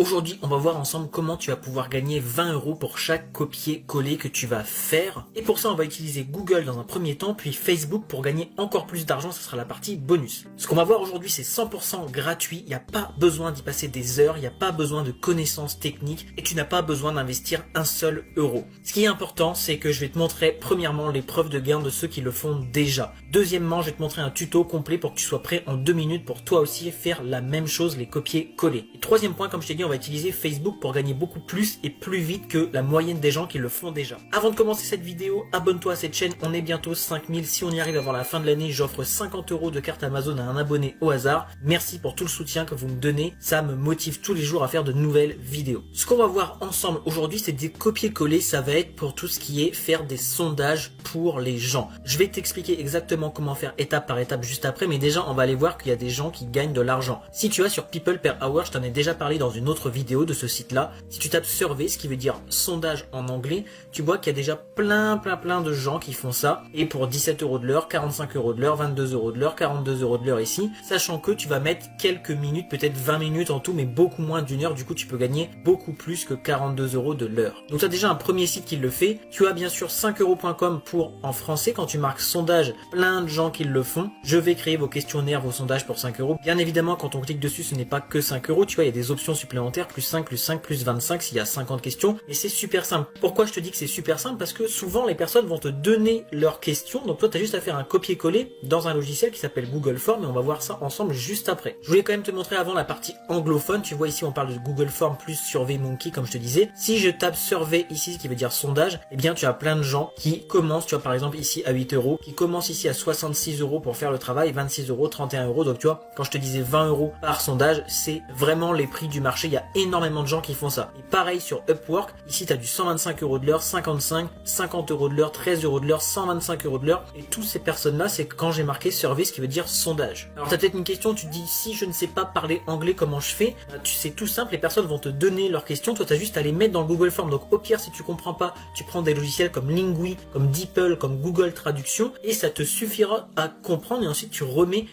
Aujourd'hui, on va voir ensemble comment tu vas pouvoir gagner 20 € pour chaque copier-coller que tu vas faire. Et pour ça, on va utiliser Google dans un premier temps, puis Facebook pour gagner encore plus d'argent, ce sera la partie bonus. Ce qu'on va voir aujourd'hui, c'est 100% gratuit, il n'y a pas besoin d'y passer des heures, il n'y a pas besoin de connaissances techniques et tu n'as pas besoin d'investir un seul euro. Ce qui est important, c'est que je vais te montrer premièrement les preuves de gain de ceux qui le font déjà. Deuxièmement, je vais te montrer un tuto complet pour que tu sois prêt en 2 minutes pour toi aussi faire la même chose, les copier-coller. Et troisième point, comme je t'ai dit, on va utiliser Facebook pour gagner beaucoup plus et plus vite que la moyenne des gens qui le font déjà. Avant de commencer cette vidéo, abonne-toi à cette chaîne, on est bientôt 5000. Si on y arrive avant la fin de l'année, j'offre 50 € de carte Amazon à un abonné au hasard. Merci pour tout le soutien que vous me donnez, ça me motive tous les jours à faire de nouvelles vidéos. Ce qu'on va voir ensemble aujourd'hui, c'est des copier-coller, ça va être pour tout ce qui est faire des sondages pour les gens. Je vais t'expliquer exactement comment faire étape par étape juste après, mais déjà on va aller voir qu'il y a des gens qui gagnent de l'argent. Si tu vas sur People per Hour, je t'en ai déjà parlé dans une autre vidéo de ce site-là. Si tu tapes survey, ce qui veut dire sondage en anglais, tu vois qu'il y a déjà plein de gens qui font ça. Et pour 17 € de l'heure, 45 € de l'heure, 22 € de l'heure, 42 € de l'heure ici, sachant que tu vas mettre quelques minutes, peut-être 20 minutes en tout, mais beaucoup moins d'une heure. Du coup, tu peux gagner beaucoup plus que 42 € de l'heure. Donc tu as déjà un premier site qui le fait. Tu as bien sûr 5euros.com pour en français. Quand tu marques sondage, plein de gens qui le font. Je vais créer vos questionnaires, vos sondages pour 5 €. Bien évidemment, quand on clique dessus, ce n'est pas que 5 €. Tu vois, il y a des options supplémentaires, plus 5, plus 5, plus 25 s'il y a 50 questions. Et c'est super simple. Pourquoi je te dis que c'est super simple? Parce que souvent, les personnes vont te donner leurs questions. Donc toi, tu as juste à faire un copier-coller dans un logiciel qui s'appelle Google Form et on va voir ça ensemble juste après. Je voulais quand même te montrer avant la partie anglophone. Tu vois ici, on parle de Google Form plus SurveyMonkey, comme je te disais. Si je tape survey ici, ce qui veut dire sondage, eh bien, tu as plein de gens qui commencent, tu vois, par exemple, ici à 8 €, qui commencent ici à 66 € pour faire le travail, 26 €, 31 €. Donc tu vois, quand je te disais 20 € par sondage, c'est vraiment les prix du marché. Il y a énormément de gens qui font ça. Et pareil sur Upwork, ici tu as du 125 € de l'heure, 55, 50 € de l'heure, 13 € de l'heure, 125 € de l'heure. Et toutes ces personnes-là, c'est quand j'ai marqué survey, ce qui veut dire sondage. Alors tu as peut-être une question, tu te dis, si je ne sais pas parler anglais, comment je fais? Tu sais tout simple, les personnes vont te donner leurs questions, toi tu as juste à les mettre dans le Google Form. Donc au pire, si tu comprends pas, tu prends des logiciels comme Lingui, comme DeepL, comme Google Traduction, et ça te suffira à comprendre, et ensuite tu remets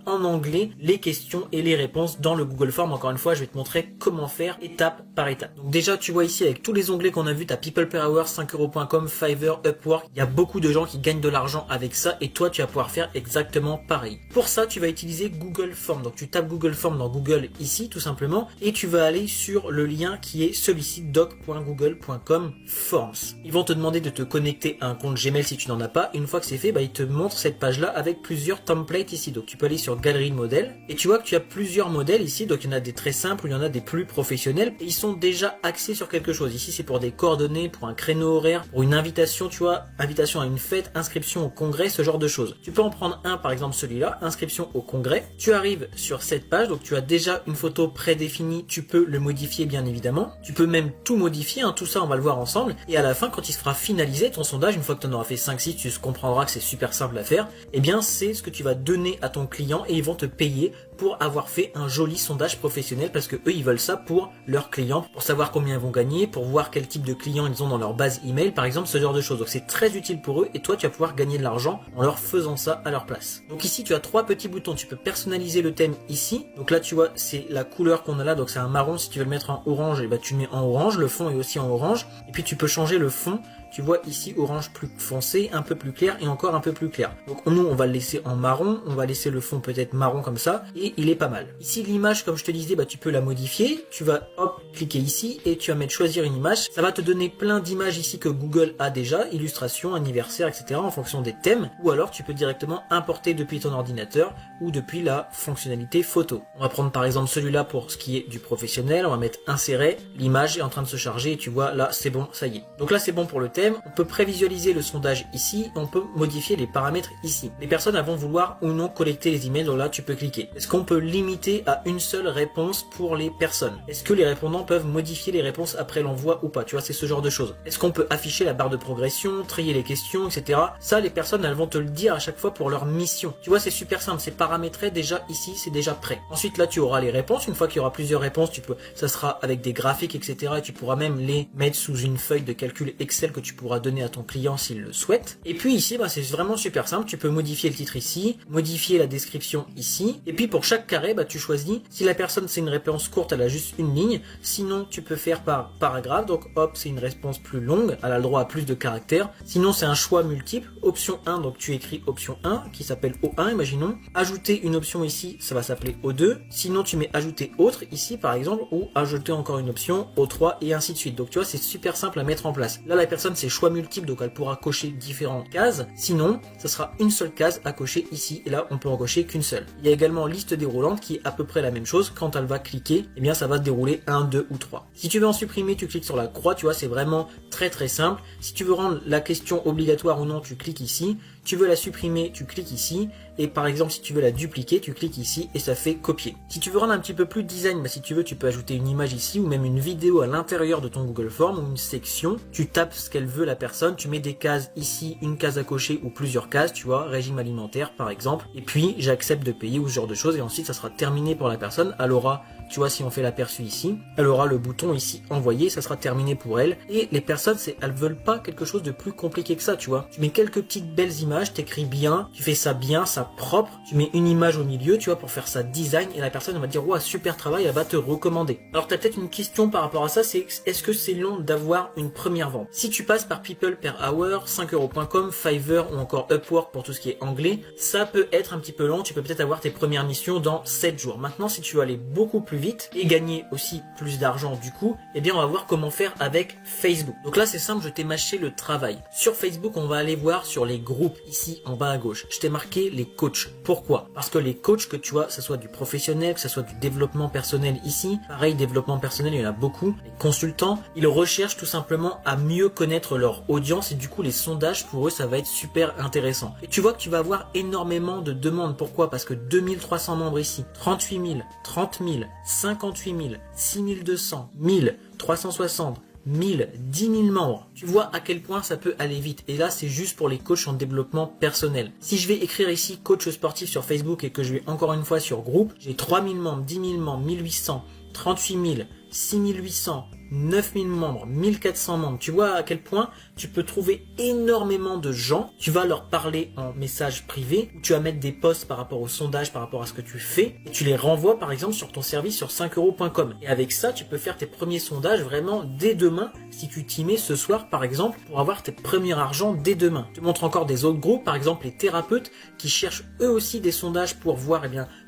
en anglais les questions et les réponses dans le Google Form. Encore une fois, je vais te montrer comment faire étape par étape. Donc déjà, tu vois ici avec tous les onglets qu'on a vus, tu as People per Hour, 5euros.com, Fiverr, Upwork. Il y a beaucoup de gens qui gagnent de l'argent avec ça et toi, tu vas pouvoir faire exactement pareil. Pour ça, tu vas utiliser Google Form. Donc tu tapes Google Form dans Google ici, tout simplement, et tu vas aller sur le lien qui est celui-ci, doc.google.com Forms. Ils vont te demander de te connecter à un compte Gmail si tu n'en as pas. Une fois que c'est fait, ils te montrent cette page-là avec plusieurs templates ici. Donc tu peux aller sur Galerie de modèles et tu vois que tu as plusieurs modèles ici. Donc il y en a des très simples, il y en a des plus professionnels et ils sont déjà axés sur quelque chose. Ici c'est pour des coordonnées, pour un créneau horaire, pour une invitation, tu vois, invitation à une fête, inscription au congrès, ce genre de choses. Tu peux en prendre un, par exemple celui-là, inscription au congrès. Tu arrives sur cette page, donc tu as déjà une photo prédéfinie, tu peux le modifier bien évidemment. Tu peux même tout modifier, tout ça on va le voir ensemble. Et à la fin, quand il sera finalisé ton sondage, une fois que tu en auras fait 5-6, tu comprendras que c'est super simple à faire. Eh bien c'est ce que tu vas donner à ton client et ils vont te payer pour avoir fait un joli sondage professionnel parce que eux ils veulent ça pour leurs clients, pour savoir combien ils vont gagner, pour voir quel type de clients ils ont dans leur base email par exemple, ce genre de choses. Donc c'est très utile pour eux et toi tu vas pouvoir gagner de l'argent en leur faisant ça à leur place. Donc ici tu as 3 petits boutons, tu peux personnaliser le thème ici. Donc là tu vois c'est la couleur qu'on a là, donc c'est un marron. Si tu veux le mettre en orange, et tu le mets en orange, le fond est aussi en orange et puis tu peux changer le fond. Tu vois ici orange plus foncé, un peu plus clair et encore un peu plus clair. Donc nous on va le laisser en marron, on va laisser le fond peut-être marron comme ça et il est pas mal. Ici l'image comme je te disais, tu peux la modifier, tu vas cliquer ici et tu vas mettre choisir une image. Ça va te donner plein d'images ici que Google a déjà, illustration, anniversaire, etc. en fonction des thèmes ou alors tu peux directement importer depuis ton ordinateur ou depuis la fonctionnalité photo. On va prendre par exemple celui-là pour ce qui est du professionnel, on va mettre insérer, l'image est en train de se charger et tu vois là c'est bon, ça y est. Donc là c'est bon pour le thème. On peut prévisualiser le sondage ici, on peut modifier les paramètres ici. Les personnes vont vouloir ou non collecter les emails, donc là tu peux cliquer. Est-ce qu'on peut limiter à une seule réponse pour les personnes? Est-ce que les répondants peuvent modifier les réponses après l'envoi ou pas? Tu vois, c'est ce genre de choses. Est-ce qu'on peut afficher la barre de progression, trier les questions, etc. Ça, les personnes vont te le dire à chaque fois pour leur mission. Tu vois, c'est super simple, c'est paramétré déjà ici, c'est déjà prêt. Ensuite là tu auras les réponses, une fois qu'il y aura plusieurs réponses, ça sera avec des graphiques, etc. Et tu pourras même les mettre sous une feuille de calcul Excel que tu tu pourras donner à ton client s'il le souhaite. Et puis ici, c'est vraiment super simple. Tu peux modifier le titre ici, modifier la description ici. Et puis pour chaque carré, tu choisis. Si la personne c'est une réponse courte, elle a juste une ligne. Sinon, tu peux faire par paragraphe. Donc hop, c'est une réponse plus longue. Elle a le droit à plus de caractères. Sinon, c'est un choix multiple. Option 1, donc tu écris option 1 qui s'appelle O1, imaginons. Ajouter une option ici, ça va s'appeler O2. Sinon, tu mets ajouter autre ici par exemple, ou ajouter encore une option O3 et ainsi de suite. Donc tu vois, c'est super simple à mettre en place. Là, la personne c'est choix multiple, donc elle pourra cocher différentes cases. Sinon, ça sera une seule case à cocher ici. Et là, on peut en cocher qu'une seule. Il y a également liste déroulante qui est à peu près la même chose. Quand elle va cliquer, eh bien ça va se dérouler 1, 2 ou 3. Si tu veux en supprimer, tu cliques sur la croix, tu vois, c'est vraiment très simple. Si tu veux rendre la question obligatoire ou non, tu cliques ici. Tu veux la supprimer, tu cliques ici. Et par exemple, si tu veux la dupliquer, tu cliques ici et ça fait copier. Si tu veux rendre un petit peu plus design, si tu veux, tu peux ajouter une image ici ou même une vidéo à l'intérieur de ton Google Form ou une section. Tu tapes ce qu'elle veut la personne, tu mets des cases ici, une case à cocher ou plusieurs cases, tu vois, régime alimentaire par exemple. Et puis, j'accepte de payer ou ce genre de choses et ensuite ça sera terminé pour la personne. Elle aura, tu vois, si on fait l'aperçu ici, elle aura le bouton ici envoyer, ça sera terminé pour elle. Et les personnes, elles veulent pas quelque chose de plus compliqué que ça, tu vois. Tu mets quelques petites belles images, t'écris bien, tu fais ça bien, ça propre, tu mets une image au milieu, tu vois, pour faire ça design et la personne elle va dire, ouais, super travail, elle va te recommander. Alors t'as peut-être une question par rapport à ça, c'est est-ce que c'est long d'avoir une première vente? Si tu passes par People Per Hour, 5euros.com, Fiverr ou encore Upwork pour tout ce qui est anglais, ça peut être un petit peu long, tu peux peut-être avoir tes premières missions dans 7 jours. Maintenant, si tu veux aller beaucoup plus vite et gagner aussi plus d'argent du coup, eh bien on va voir comment faire avec Facebook. Donc là c'est simple, je t'ai mâché le travail. Sur Facebook, on va aller voir sur les groupes ici en bas à gauche. Je t'ai marqué les coachs. Pourquoi? Parce que les coachs que tu vois, que ce soit du professionnel, que ce soit du développement personnel ici, pareil, développement personnel, il y en a beaucoup. Les consultants, ils recherchent tout simplement à mieux connaître leur audience et du coup les sondages pour eux ça va être super intéressant. Et tu vois que tu vas avoir énormément de demandes. Pourquoi? Parce que 2300 membres ici, 38 000, 30 000, 58 000, 6200, 1000, 360, 1000, 10 000 membres. Tu vois à quel point ça peut aller vite. Et là, c'est juste pour les coachs en développement personnel. Si je vais écrire ici coach sportif sur Facebook et que je vais encore une fois sur groupe, j'ai 3000 membres, 10 000 membres, 1800, 38 000, 6800, 9000 membres, 1400 membres. Tu vois à quel point tu peux trouver énormément de gens. Tu vas leur parler en message privé. Tu vas mettre des posts par rapport au sondage, par rapport à ce que tu fais. Et tu les renvoies par exemple sur ton service sur 5euros.com. Et avec ça, tu peux faire tes premiers sondages vraiment dès demain. Si tu t'y mets ce soir par exemple pour avoir tes premiers argent dès demain. Je te montre encore des autres groupes. Par exemple les thérapeutes qui cherchent eux aussi des sondages pour voir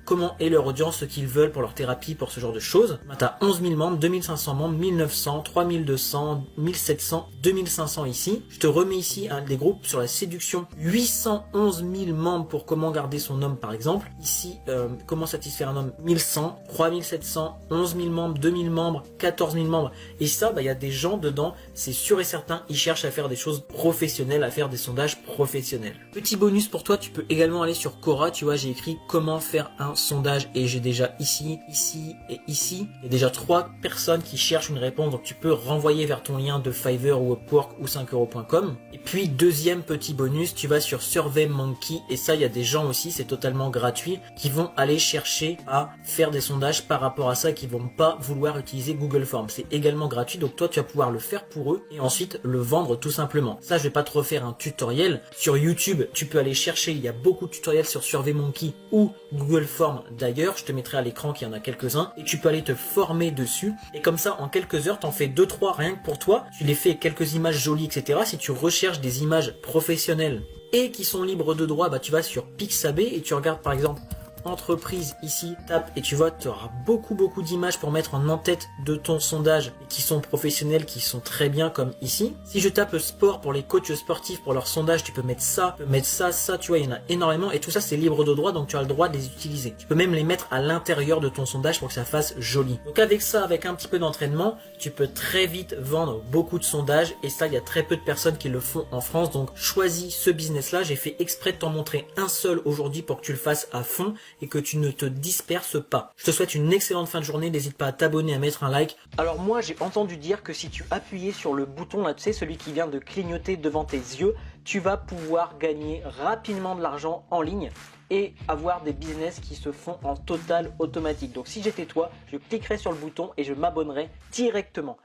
comment est leur audience, ce qu'ils veulent pour leur thérapie, pour ce genre de choses. Tu as 11 000 membres, 2500 membres, 1900, 3200, 1700, 2500 ici. Je te remets ici un des groupes sur la séduction. 811 000 membres pour comment garder son homme par exemple. Ici, comment satisfaire un homme 1100, 3700, 11 000 membres, 2000 membres, 14 000 membres. Et ça, il y a des gens dedans, c'est sûr et certain, ils cherchent à faire des choses professionnelles, à faire des sondages professionnels. Petit bonus pour toi, tu peux également aller sur Quora, tu vois, j'ai écrit comment faire un sondage et j'ai déjà ici, ici et ici. Il y a déjà 3 personnes qui cherchent une réponse, donc tu peux renvoyer vers ton lien de Fiverr ou Upwork ou 5euros.com. Et puis deuxième petit bonus, tu vas sur SurveyMonkey et ça il y a des gens aussi, c'est totalement gratuit, qui vont aller chercher à faire des sondages par rapport à ça, qui vont pas vouloir utiliser Google Forms. C'est également gratuit, donc toi tu vas pouvoir le faire pour eux et ensuite le vendre tout simplement. Ça je vais pas te refaire un tutoriel. Sur YouTube, tu peux aller chercher, il y a beaucoup de tutoriels sur SurveyMonkey ou Google Forms d'ailleurs, je te mettrai à l'écran qu'il y en a quelques-uns et tu peux aller te former dessus et comme ça en quelques heures t'en fais 2-3 rien que pour toi, tu les fais avec quelques images jolies etc. Si tu recherches des images professionnelles et qui sont libres de droit, tu vas sur Pixabay et tu regardes par exemple entreprise ici, tape et tu vois, tu auras beaucoup d'images pour mettre en tête de ton sondage et qui sont professionnels, qui sont très bien comme ici. Si je tape sport pour les coachs sportifs pour leur sondage, tu peux mettre ça, ça, tu vois, il y en a énormément et tout ça c'est libre de droit donc tu as le droit de les utiliser. Tu peux même les mettre à l'intérieur de ton sondage pour que ça fasse joli. Donc avec ça, avec un petit peu d'entraînement, tu peux très vite vendre beaucoup de sondages et ça il y a très peu de personnes qui le font en France donc choisis ce business là, j'ai fait exprès de t'en montrer un seul aujourd'hui pour que tu le fasses à fond et que tu ne te disperses pas. Je te souhaite une excellente fin de journée, n'hésite pas à t'abonner, à mettre un like. Alors moi j'ai entendu dire que si tu appuyais sur le bouton là, tu sais, celui qui vient de clignoter devant tes yeux, tu vas pouvoir gagner rapidement de l'argent en ligne et avoir des business qui se font en total automatique. Donc si j'étais toi, je cliquerais sur le bouton et je m'abonnerais directement.